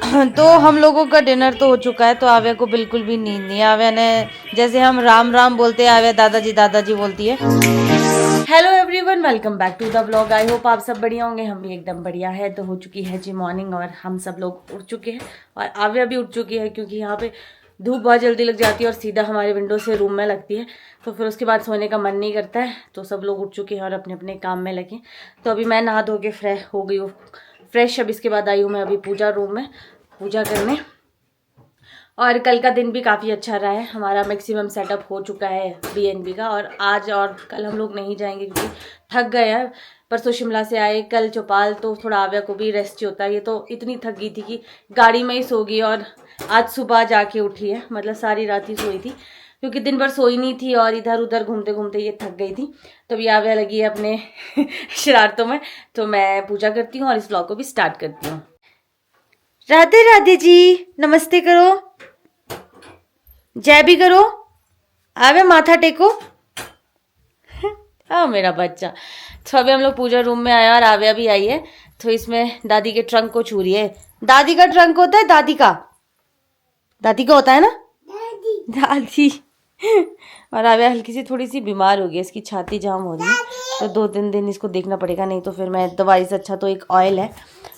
तो हम लोगों का डिनर तो हो चुका है। तो आव्या को बिल्कुल भी नींद नहीं है। आव्या ने जैसे हम राम राम बोलते हैं, आव्या दादाजी बोलती है। Hello everyone, welcome back to the vlog. I hope आप सब बढ़िया होंगे। हम भी एकदम बढ़िया है। तो हो चुकी है जी मॉर्निंग और हम सब लोग उठ चुके हैं और आव्या भी उठ चुकी है, क्योंकि यहाँ पे धूप बहुत जल्दी लग जाती है और सीधा हमारे विंडो से रूम में लगती है। तो फिर उसके बाद सोने का मन नहीं करता है। तो सब लोग उठ चुके हैं और अपने अपने काम में लगे। तो अभी मैं नहा धो के फ्रेश हो गई हूँ, फ्रेश। अब इसके बाद आई हूँ मैं अभी पूजा रूम में पूजा करने। और कल का दिन भी काफ़ी अच्छा रहा है। हमारा मैक्सिमम सेटअप हो चुका है बीएनबी का। और आज और कल हम लोग नहीं जाएंगे क्योंकि थक गए हैं। परसों शिमला से आए, कल चौपाल, तो थोड़ा आव्या को भी रेस्ट होता है। ये तो इतनी थक गई थी कि गाड़ी में ही सो गई और आज सुबह जाके उठी है। मतलब सारी रात ही सोई थी क्योंकि दिन भर सोई नहीं थी और इधर उधर घूमते घूमते ये थक गई थी। तो अभी आव्या लगी है अपने शरारतों में। तो मैं पूजा करती हूँ और इस व्लॉग को भी स्टार्ट करती हूँ। राधे राधे जी, नमस्ते करो, जय भी करो, आवे माथा टेको। हाँ मेरा बच्चा। तो अभी हम लोग पूजा रूम में आया और आव्या भी आई है। तो इसमें दादी के ट्रंक को छू रही है। दादी का ट्रंक होता है, दादी का होता है ना, दादी। और आव्या हल्की सी थोड़ी सी बीमार हो गई, इसकी छाती जाम हो रही है। तो 2-3 दिन इसको देखना पड़ेगा, नहीं तो फिर मैं दवाई से अच्छा तो एक ऑयल है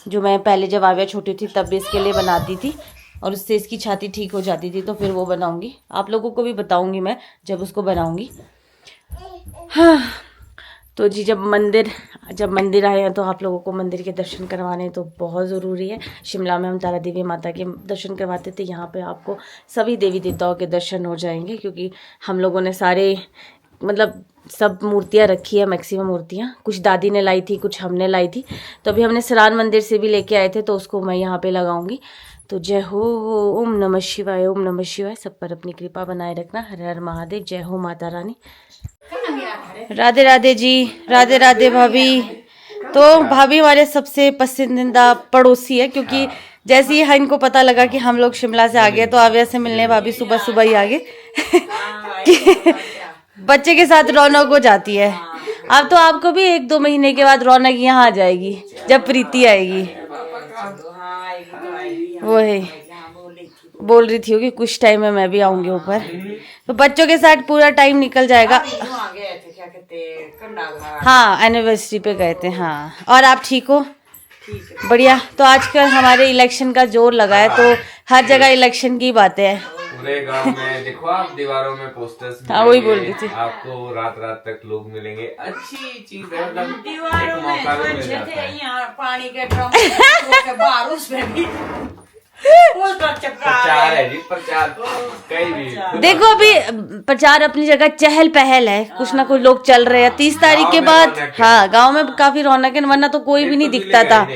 जो मैं पहले जब आव्या छोटी थी तब भी इसके लिए बनाती थी और उससे इसकी छाती ठीक हो जाती थी। तो फिर वो बनाऊंगी, आप लोगों को भी बताऊंगी मैं जब उसको बनाऊंगी। हाँ तो जी जब मंदिर आए हैं तो आप लोगों को मंदिर के दर्शन करवाने तो बहुत ज़रूरी है। शिमला में हम तारा देवी माता के दर्शन करवाते थे, यहाँ पे आपको सभी देवी देवताओं के दर्शन हो जाएंगे, क्योंकि हम लोगों ने सारे मतलब सब मूर्तियाँ रखी है, मैक्सिमम मूर्तियाँ। कुछ दादी ने लाई थी, कुछ हमने लाई थी। तो अभी हमने सरान मंदिर से भी लेके आए थे, तो उसको मैं यहाँ पे लगाऊंगी। तो जय हो, ओम नमः शिवाय, ओम नमः शिवाय। सब पर अपनी कृपा बनाए रखना। हर हर महादेव, जय हो माता रानी। राधे राधे जी, राधे राधे भाभी। तो भाभी हमारे सबसे पसंदीदा पड़ोसी है, क्योंकि जैसे ही इनको पता लगा कि हम लोग शिमला से आ गए तो आव्या से मिलने भाभी सुबह सुबह ही आ गए। बच्चे के साथ रौनक हो जाती है। अब तो आपको भी 1-2 महीने के बाद रौनक यहाँ आ जाएगी जब प्रीति आएगी। वो है, बोल रही थी कि कुछ टाइम में मैं भी आऊंगी ऊपर। तो बच्चों के साथ पूरा टाइम निकल जाएगा। हाँ एनिवर्सरी पे गए थे। हाँ और आप ठीक हो? बढ़िया। तो आजकल हमारे इलेक्शन का जोर लगा है, तो हर जगह इलेक्शन की बातें हैं। पूरे गांव में देखो आप, दीवारों में पोस्टर्स। हाँ वही बोल रही थी। आपको रात रात तक लोग मिलेंगे। अच्छी चीज है, मतलब दीवारों में पानी के ड्रम बाहर उसमें भी प्रचार है जी, प्रचार कहीं भी। देखो अभी प्रचार अपनी जगह चहल पहल है, कुछ ना कुछ लोग चल रहे हैं। 30 तारीख के बाद हाँ गांव में काफी रौनक है, वरना तो कोई भी नहीं दिखता था।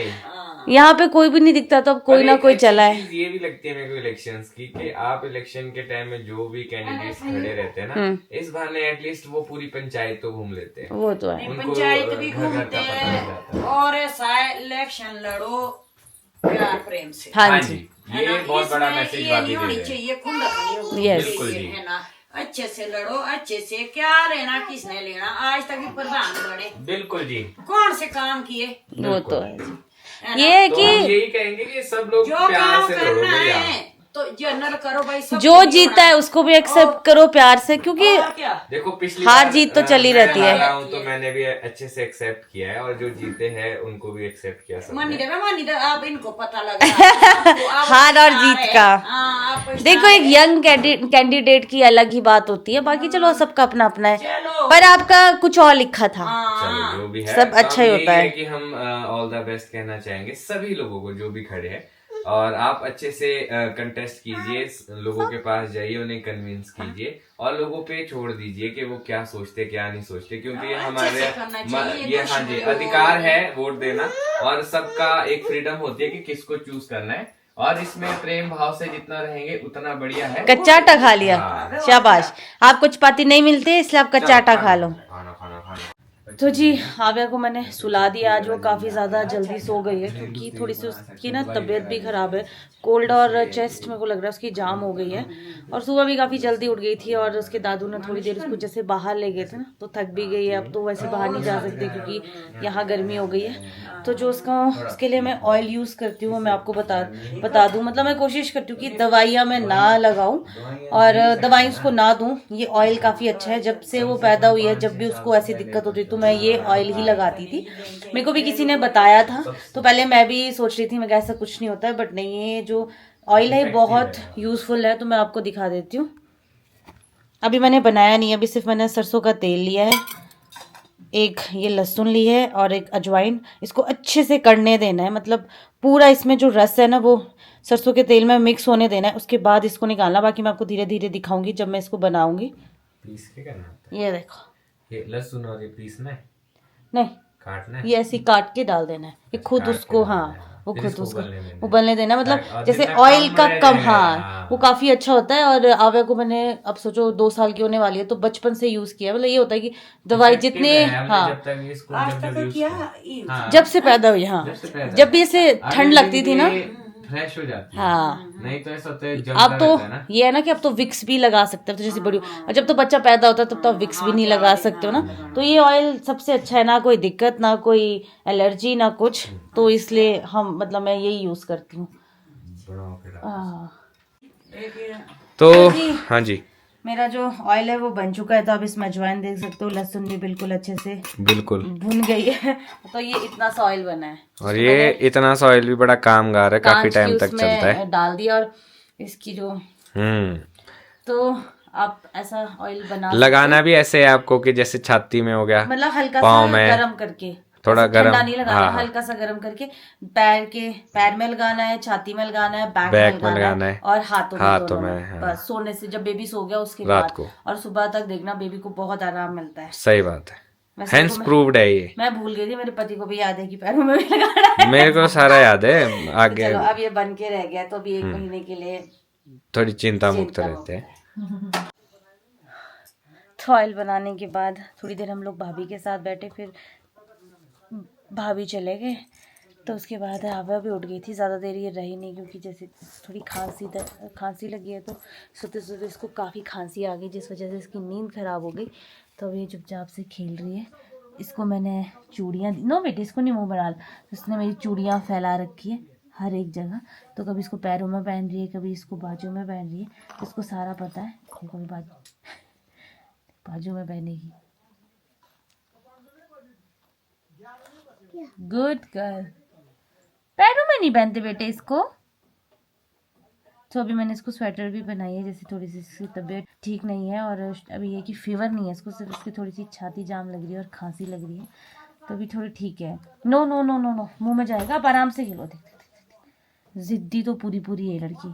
यहाँ पे कोई भी नहीं दिखता, तो अब कोई ना कोई चला है। ये भी लगती है मेरे को इलेक्शंस की, कि आप इलेक्शन के टाइम में जो भी कैंडिडेट्स खड़े रहते हैं ना, इस बहाने एटलीस्ट वो पूरी पंचायत तो घूम लेते हैं। वो तो है, पंचायत भी घूमते हैं और ऐसा इलेक्शन लड़ो प्यार प्रेम से। हाँ जी, ये बहुत बड़ा मैसेज नहीं होनी चाहिए खुंदक, बिल्कुल जी। है ना। अच्छे से लड़ो, अच्छे से। क्या लेना किसने लेना, आज तक भी प्रधान बने, बिल्कुल जी, कौन से काम किए। वो तो है। ये है तो कि हम यही कहेंगे कि सब लोग जो प्यार काम से लड़ो करना भैया। है तो जनरल करो भाई, सब जो जीता है उसको भी एक्सेप्ट करो प्यार से, क्योंकि देखो पिछली हार बार, जीत तो चली रहती है। मैं हारा हूं तो मैंने भी अच्छे से एक्सेप्ट किया है, और जो जीते हैं उनको भी एक्सेप्ट किया सबने। मानी दे, अब इनको पता लगा हार और जीत का। देखो एक यंग कैंडिडेट की अलग ही बात होती है, बाकी चलो सबका अपना अपना है। पर आपका कुछ और लिखा था। चलो जो भी है सब तो अच्छा ही होता है कि हम ऑल द बेस्ट कहना चाहेंगे सभी लोगों को जो भी खड़े हैं। और आप अच्छे से कंटेस्ट कीजिए, लोगों के पास जाइए, उन्हें कन्विंस कीजिए और लोगों पे छोड़ दीजिए कि वो क्या सोचते क्या नहीं सोचते, क्योंकि ये हमारे ये हाँ जी अधिकार है वोट देना, और सबका एक फ्रीडम होती है कि किसको चूज करना है। और इसमें प्रेम भाव से जितना रहेंगे उतना बढ़िया है। कच्चा आटा खा लिया, शाबाश। आपको चपाती नहीं मिलती इसलिए आप कच्चा आटा खा लो। खाना खाना खाना। तो जी आव्या को मैंने सुला दिया। आज वो काफ़ी ज़्यादा जल्दी सो गई है क्योंकि थोड़ी सी उसकी ना तबीयत भी ख़राब है। कोल्ड और चेस्ट मेरे को लग रहा है उसकी जाम हो गई है। और सुबह भी काफ़ी जल्दी उठ गई थी और उसके दादू ने थोड़ी देर उसको जैसे बाहर ले गए थे ना, तो थक भी गई है। अब तो वैसे बाहर नहीं जा सकते क्योंकि यहाँ गर्मी हो गई है। तो जो उसके लिए मैं ऑयल यूज़ करती हूँ मैं आपको बता दूँ। मतलब मैं कोशिश करती हूँ कि दवाइयाँ मैं ना लगाऊँ और दवाई उसको ना दूँ। ये ऑयल काफ़ी अच्छा है। जब से वो पैदा हुई है जब भी उसको ऐसी दिक्कत होती तो मैं ये ऑयल ही लगाती थी। मेरे को भी किसी ने बताया था तो पहले मैं भी सोच रही थी मैं ऐसा कुछ नहीं होता है, बट नहीं, ये जो ऑयल है बहुत यूज़फुल है। तो मैं आपको दिखा देती हूँ। अभी मैंने बनाया नहीं है, अभी सिर्फ मैंने सरसों का तेल लिया है, एक ये लहसुन ली है और एक अजवाइन। इसको अच्छे से कड़ने देना है, मतलब पूरा इसमें जो रस है ना वो सरसों के तेल में मिक्स होने देना है। उसके बाद इसको निकालना। बाकी मैं आपको धीरे धीरे दिखाऊंगी जब मैं इसको बनाऊंगी। पीस के करना होता ये देखो, ये लहसुन और ये पीसना है, नहीं काटना है, ये ऐसे काट के डाल देना है। ये खुद काट के उसको, डाल हाँ देना है। वो फिर खुद इसको उसको उबलने देना है। उबलने देना, मतलब और जैसे जितना ऑयल कम का रह कम, जाए, हाँ हाँ। वो काफ़ी अच्छा होता है। और आव्या को मैंने अब सोचो 2 साल की होने वाली है तो बचपन से यूज़ किया। मतलब ये होता है कि दवाई Effective जितने, है, हमने हाँ जब तक इसको आज जब तक use किया किया। हाँ, जब से पैदा हुई, हाँ जब से पैदा जब भी ऐसे अगले ठंड दिन लगती थी ना, ये फ्रेश हो जाती है। हाँ नहीं तो ऐसा होता है अब जलता तो रहता है ना। ये है ना कि अब तो विक्स भी लगा सकते हो तो जैसे बड़ी, और जब तो बच्चा पैदा होता है तब तो आप विक्स भी नहीं लगा सकते हो ना। तो ये ऑयल सबसे अच्छा है, ना कोई दिक्कत ना कोई एलर्जी ना कुछ। तो इसलिए हम मतलब मैं यही यूज करती हूँ। बड़ा होके डाल। हाँ। तो जी। हाँ जी, मेरा जो ऑयल है वो बन चुका है। तो आप इसमें अजवाइन देख सकते हो, लहसुन भी बिल्कुल अच्छे से बिल्कुल भुन गई है। तो ये इतना सा ऑयल बना है और ये इतना सा ऑयल भी बड़ा कामगार है, काफी कांच की टाइम तक उसमें चलता है। डाल दिया। और इसकी जो तो आप ऐसा ऑयल बना लगाना भी ऐसे है आपको कि जैसे छाती में हो गया, मतलब हल्का पाँव सा में गरम करके, थोड़ा ऐसे ठंडा गरम, नहीं लगाना, हाँ, हल्का सा गरम करके पैर में लगाना है, छाती में लगाना है, बैक में लगाना है और हाथों हाथों में, में, हाँ। बस सोने से जब बेबी सो गया उसके रात बाद को। और सुबह तक देखना बेबी को बहुत आराम मिलता है। सही बात है, वैसे हैंड्स तो प्रूव्ड है ये। मैं भूल गई थी, मेरे पति को भी याद है कि पैरों में भी लगाना है। मेरे को सारा याद है। तो आगे चलो अब ये बन के रह गया तो अभी 1 महीने के लिए थोड़ी चिंता मुक्त रहते हैं। तो ऑयल बनाने के बाद थोड़ी देर हम लोग भाभी के साथ बैठे, फिर भाभी चले गए। तो उसके बाद आव्या भी उठ गई थी। ज़्यादा देर ये रही नहीं क्योंकि जैसे थोड़ी खांसी लगी है। तो सोते सोते इसको काफ़ी खांसी आ गई जिस वजह से इसकी नींद ख़राब हो गई। तो अभी चुपचाप से खेल रही है। इसको मैंने चूड़ियाँ नो बेटे इसको नहीं मुँह में डाल। उसने मेरी चूड़ियाँ फैला रखी है हर एक जगह। तो कभी इसको पैरों में पहन रही है, कभी इसको बाजू में पहन रही है। इसको सारा पता है। कभी बाजू में पहनेगी। Good girl. पैरों में नहीं पहनते बेटे इसको। तो अभी मैंने इसको स्वेटर भी बनाई है, जैसे थोड़ी सी इसकी तबीयत ठीक नहीं है और अभी ये कि फीवर नहीं है इसको, सिर्फ इसकी थोड़ी सी छाती जाम लग रही है और खांसी लग रही है। तो अभी थोड़ी ठीक है। No no no no no मुंह में जाएगा, आप आराम से खेलो। देख जिद्दी तो पूरी है लड़की।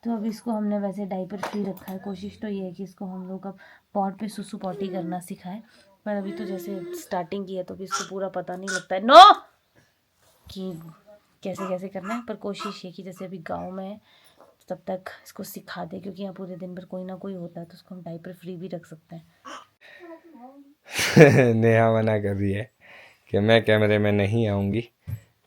तो अभी इसको हमने वैसे डाइपर फ्री रखा है। कोशिश तो ये है कि इसको हम लोग अब पॉट पे सुसु पॉटी करना सिखाएं, पर अभी तो जैसे स्टार्टिंग की है तो अभी इसको पूरा पता नहीं लगता है नो कि कैसे करना है। पर कोशिश ये कि जैसे अभी गांव में है तब तक इसको सिखा दे, क्योंकि यहाँ पूरे दिन भर कोई ना कोई होता है तो उसको हम डाइपर फ्री भी रख सकते हैं। नेहा मना कर रही है कि मैं कैमरे में नहीं आऊंगी।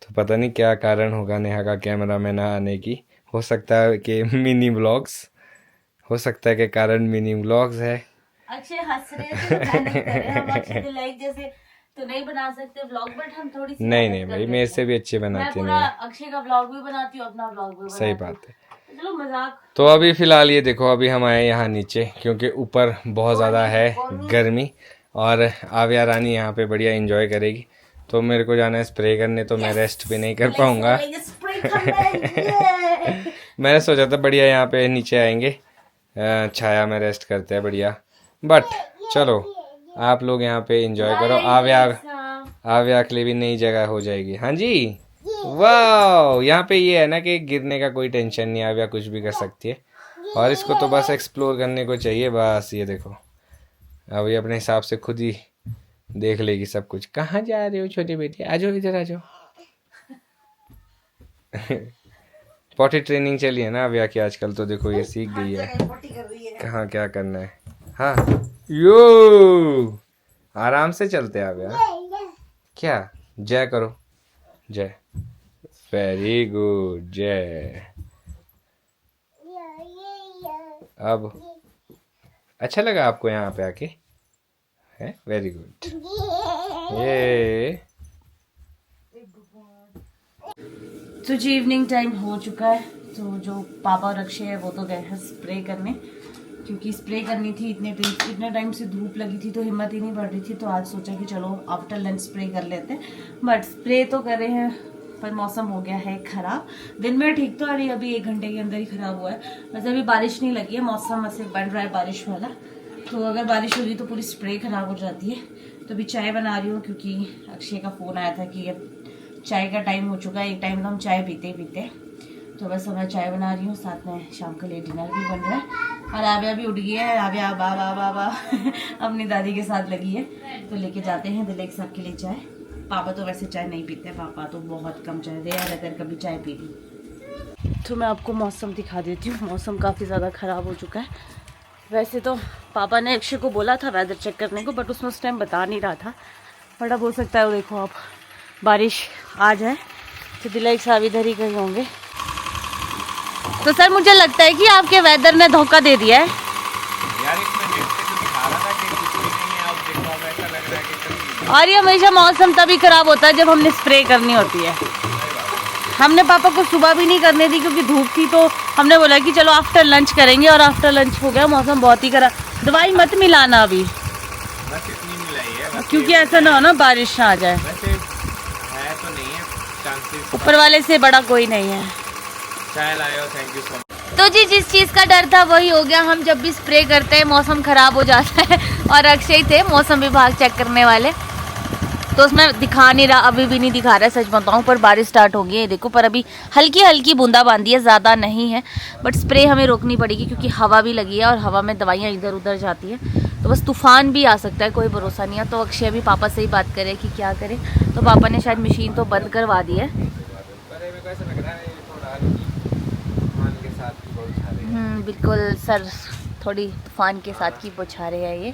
तो पता नहीं क्या कारण होगा नेहा का कैमरा में ना आने की। हो सकता है कि मिनी व्लॉग्स, हो सकता है कि कारण मिनी व्लॉग्स है। अक्षय हंस रहे थे तो मैं नहीं कर रहे। हम अक्षय के लाइक जैसे तो नहीं बना सकते व्लॉग, बट हम थोड़ी सी नहीं भाई, मेरे से भी अच्छे मैं बनाती पूरा नहीं। अक्षय का व्लॉग भी बनाती हूँ, अपना व्लॉग भी बनाती हूँ। सही बात है। चलो मजाक। तो अभी फिलहाल ये देखो, अभी हम आए यहाँ नीचे क्योंकि ऊपर बहुत ज़्यादा है गर्मी और आव्या रानी यहाँ पे बढ़िया एंजॉय करेगी। तो मेरे को जाना है स्प्रे करने, तो मैं रेस्ट भी नहीं कर पाऊँगा। मैंने सोचा था बढ़िया यहाँ पे नीचे आएंगे, छाया में रेस्ट करते हैं बढ़िया। बट चलो आप लोग यहाँ पे एंजॉय करो। आव्या के लिए भी नई जगह हो जाएगी। हाँ जी, वाह। यहाँ पे ये है ना कि गिरने का कोई टेंशन नहीं, आव्या कुछ भी कर सकती है और इसको तो बस एक्सप्लोर करने को चाहिए। बस ये देखो, अभी अपने हिसाब से खुद ही देख लेगी सब कुछ। कहाँ जा रहे हो छोटी बेटी, आ जाओ इधर आ जाओ। पॉटी ट्रेनिंग चली है ना आव्या की आजकल, तो देखो ये सीख गई है कहाँ क्या करना है। हाँ यो आराम से चलते आप यार। क्या जय करो, जय। वेरी गुड, जय। अब अच्छा लगा आपको यहाँ पे आके? है, वेरी गुड। ये तो जी इवनिंग टाइम हो चुका है। तो जो पापा और अक्षय है वो तो गए हैं स्प्रे करने, क्योंकि स्प्रे करनी थी। इतने टाइम से धूप लगी थी तो हिम्मत ही नहीं बढ़ रही थी, तो आज सोचा कि चलो आफ्टर लंच स्प्रे कर लेते हैं। बट स्प्रे तो कर रहे हैं पर मौसम हो गया है खराब। दिन में ठीक तो अरे अभी 1 घंटे के अंदर ही खराब हुआ है। वैसे अभी बारिश नहीं लगी है, मौसम ऐसे बन रहा है बारिश वाला, तो अगर बारिश होगी तो पूरी स्प्रे खराब हो जाती है। तो अभी चाय बना रही हूँ क्योंकि अक्षय का फ़ोन आया था कि अब चाय का टाइम हो चुका है। एक टाइम तो हम चाय पीते पीते, तो बस मैं चाय बना रही हूँ, साथ में शाम के लिए डिनर भी बन रहा है। और आव्या भी उठ गई है, आव्या बा बा बा अपनी दादी के साथ लगी है। तो लेके जाते हैं दिलेख साहब के लिए चाय। पापा तो वैसे चाय नहीं पीते, पापा तो बहुत कम चाय दे, यार अगर कभी चाय पी ली। तो मैं आपको मौसम दिखा देती हूँ। मौसम काफ़ी ज़्यादा ख़राब हो चुका है। वैसे तो पापा ने अक्षय को बोला था वेदर चेक करने को, बट उसमें उस टाइम बता नहीं रहा था। बट अब हो सकता है वो देखो आप बारिश आ जाए, तो दिलेख साहब इधर ही कहीं होंगे। तो सर मुझे लगता है कि आपके वेदर ने धोखा दे दिया है यार, इसमें नेट पे तो दिखा रहा था कि कुछ भी नहीं है, अब देखो अब ऐसा लग रहा है कि कभी। और ये हमेशा मौसम तभी खराब होता है जब हमने स्प्रे करनी होती है। हमने पापा को सुबह भी नहीं करने दी क्योंकि धूप थी, तो हमने बोला कि चलो आफ्टर लंच करेंगे, और आफ्टर लंच हो गया। मौसम बहुत ही खराब। दवाई मत मिलाना अभी, बस इतनी मिलाई है बस, क्योंकि ऐसा ना हो ना बारिश ना आ जाए। वैसे है तो नहीं है चांसेस, ऊपर वाले से बड़ा कोई नहीं है। चाय लाए हो, थैंक यू सो मच। तो जी जिस चीज़ का डर था वही हो गया। हम जब भी स्प्रे करते हैं मौसम ख़राब हो जाता है, और अक्षय थे मौसम विभाग चेक करने वाले, तो उसमें दिखा नहीं रहा, अभी भी नहीं दिखा रहा है सच बताऊं। पर बारिश स्टार्ट हो गई है देखो, पर अभी हल्की हल्की बूंदाबांदी है, ज़्यादा नहीं है। बट स्प्रे हमें रोकनी पड़ेगी क्योंकि हवा भी लगी है, और हवा में दवाइयाँ इधर उधर जाती हैं, तो बस तूफान भी आ सकता है, कोई भरोसा नहीं है। तो अक्षय भी पापा से ही बात करे कि क्या करे, तो पापा ने शायद मशीन तो बंद करवा दी है। बिल्कुल सर, थोड़ी तूफान के साथ की बौछारें है ये।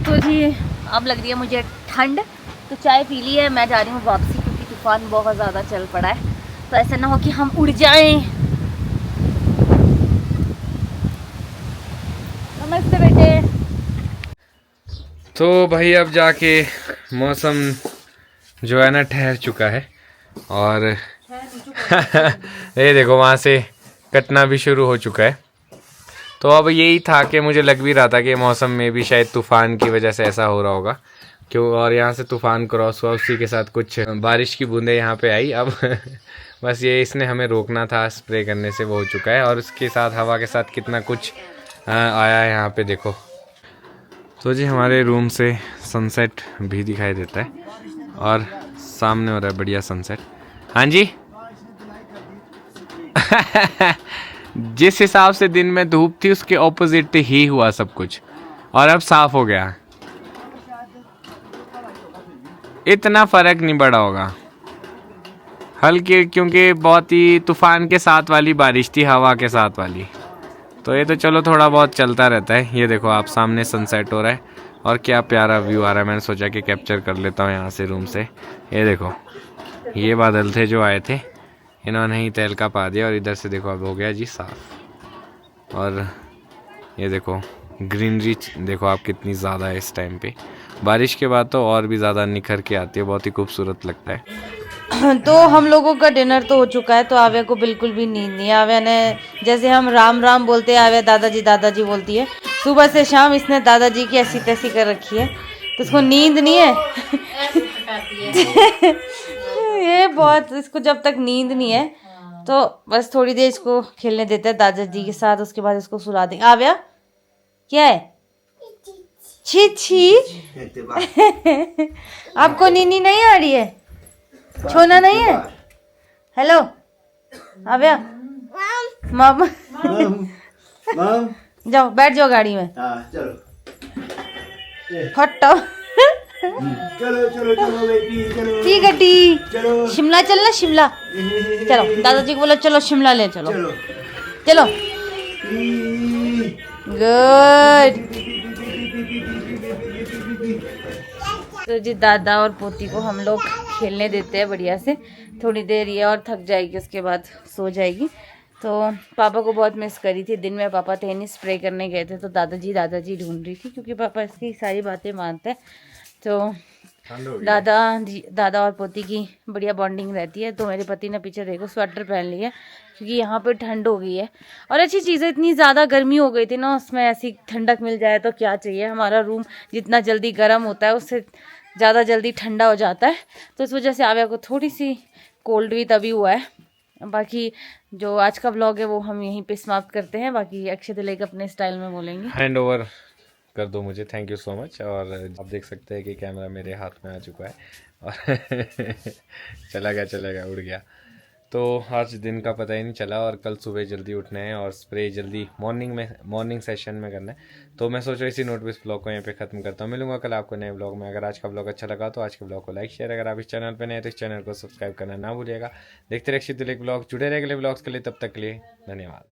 तो जी अब लग रही है मुझे ठंड, तो चाय पी ली है, मैं जा रही हूँ वापसी क्योंकि तूफान बहुत ज़्यादा चल पड़ा है, तो ऐसा ना हो कि हम उड़ जाएं। नमस्ते बेटे। तो भाई अब जाके मौसम जो है ना ठहर चुका है, और ये देखो वहाँ से कटना भी शुरू हो चुका है। तो अब यही था कि मुझे लग भी रहा था कि मौसम में भी शायद तूफ़ान की वजह से ऐसा हो रहा होगा, क्यों, और यहाँ से तूफ़ान क्रॉस हुआ, उसी के साथ कुछ बारिश की बूंदें यहाँ पे आई। अब बस ये इसने हमें रोकना था स्प्रे करने से, वो हो चुका है। और उसके साथ हवा के साथ कितना कुछ आया है यहाँ पे देखो। तो जी हमारे रूम से सनसेट भी दिखाई देता है, और सामने हो रहा है बढ़िया सनसेट। हाँ जी जिस हिसाब से दिन में धूप थी उसके ऑपोजिट ही हुआ सब कुछ, और अब साफ हो गया। इतना फर्क नहीं पड़ा होगा, हल्के, क्योंकि बहुत ही तूफान के साथ वाली बारिश थी, हवा के साथ वाली। तो ये तो चलो थोड़ा बहुत चलता रहता है। ये देखो आप सामने सनसेट हो रहा है, और क्या प्यारा व्यू आ रहा है। मैंने सोचा कि कैप्चर कर लेता हूँ यहाँ से रूम से। ये देखो, ये बादल थे जो आए थे, इन्होंने ही तहलका पा दिया, और इधर से देखो अब हो गया जी साफ। और ये देखो ग्रीनरी देखो आप कितनी ज़्यादा है इस टाइम पे। बारिश के बाद तो और भी ज़्यादा निखर के आती है, बहुत ही खूबसूरत लगता है। तो हम लोगों का डिनर तो हो चुका है, तो आव्या को बिल्कुल भी नींद नहीं है। आव्या ने, जैसे हम राम राम बोलते हैं, आव्या दादाजी बोलती है। सुबह से शाम इसने दादाजी की ऐसी तैसी कर रखी है, तो इसको नींद नहीं है। ये बहुत, इसको जब तक नींद नहीं है तो बस थोड़ी देर इसको खेलने देते हैं दादाजी के साथ, उसके बाद इसको सुला देंगे। आव्या क्या है? छी छी आपको नींद नहीं आ रही है? छोना नहीं है? हेलो आव्या, मामा जाओ बैठ जाओ गाड़ी में। चलो फटो चलो चलो चलो बेटी चलो। ठीक है टी, चलो शिमला चलना, शिमला चलो। दादाजी को बोलो चलो शिमला ले चलो। चलो चलो गुड। तो जी दादा और पोती को हम लोग खेलने देते हैं बढ़िया से, थोड़ी देर ये और थक जाएगी, उसके बाद सो जाएगी। तो पापा को बहुत मिस करी थी। दिन में पापा टेनिस स्प्रे करने गए थे तो दादाजी ढूंढ रही थी, क्योंकि पापा इसकी सारी बातें मानते हैं। तो दादा और पोती की बढ़िया बॉन्डिंग रहती है। तो मेरे पति ने पीछे देखो स्वेटर पहन लिया, क्योंकि यहाँ पे ठंड हो गई है। और अच्छी चीज़ है, इतनी ज़्यादा गर्मी हो गई थी ना, उसमें ऐसी ठंडक मिल जाए तो क्या चाहिए। हमारा रूम जितना जल्दी गर्म होता है उससे ज़्यादा जल्दी ठंडा हो जाता है। तो इस वजह से आव्या को थोड़ी सी कोल्ड भी तभी हुआ है। बाकी जो आज का व्लॉग है वो हम यहीं पे समाप्त करते हैं। बाकी अक्षय तिलक अपने स्टाइल में बोलेंगे। हैंड ओवर कर दो मुझे, थैंक यू सो मच। और आप देख सकते हैं कि कैमरा मेरे हाथ में आ चुका है और चला गया, उड़ गया। तो आज दिन का पता ही नहीं चला, और कल सुबह जल्दी उठना है और स्प्रे जल्दी मॉर्निंग सेशन में करना है। तो मैं सोच रही इसी नोट पे इस ब्लॉग को यहाँ पे खत्म करता हूँ। मिलूंगा कल आपको नए ब्लॉग में। अगर आज का ब्लॉग अच्छा लगा तो आज के ब्लॉग को लाइक शेयर, अगर आप इस चैनल पर नए तो इस चैनल को सब्सक्राइब करना ना भूलिएगा। देखते रहिए अक्षय तिलक ब्लॉग, जुड़े रहे अगले ब्लॉग्स के लिए। तब तक के लिए धन्यवाद।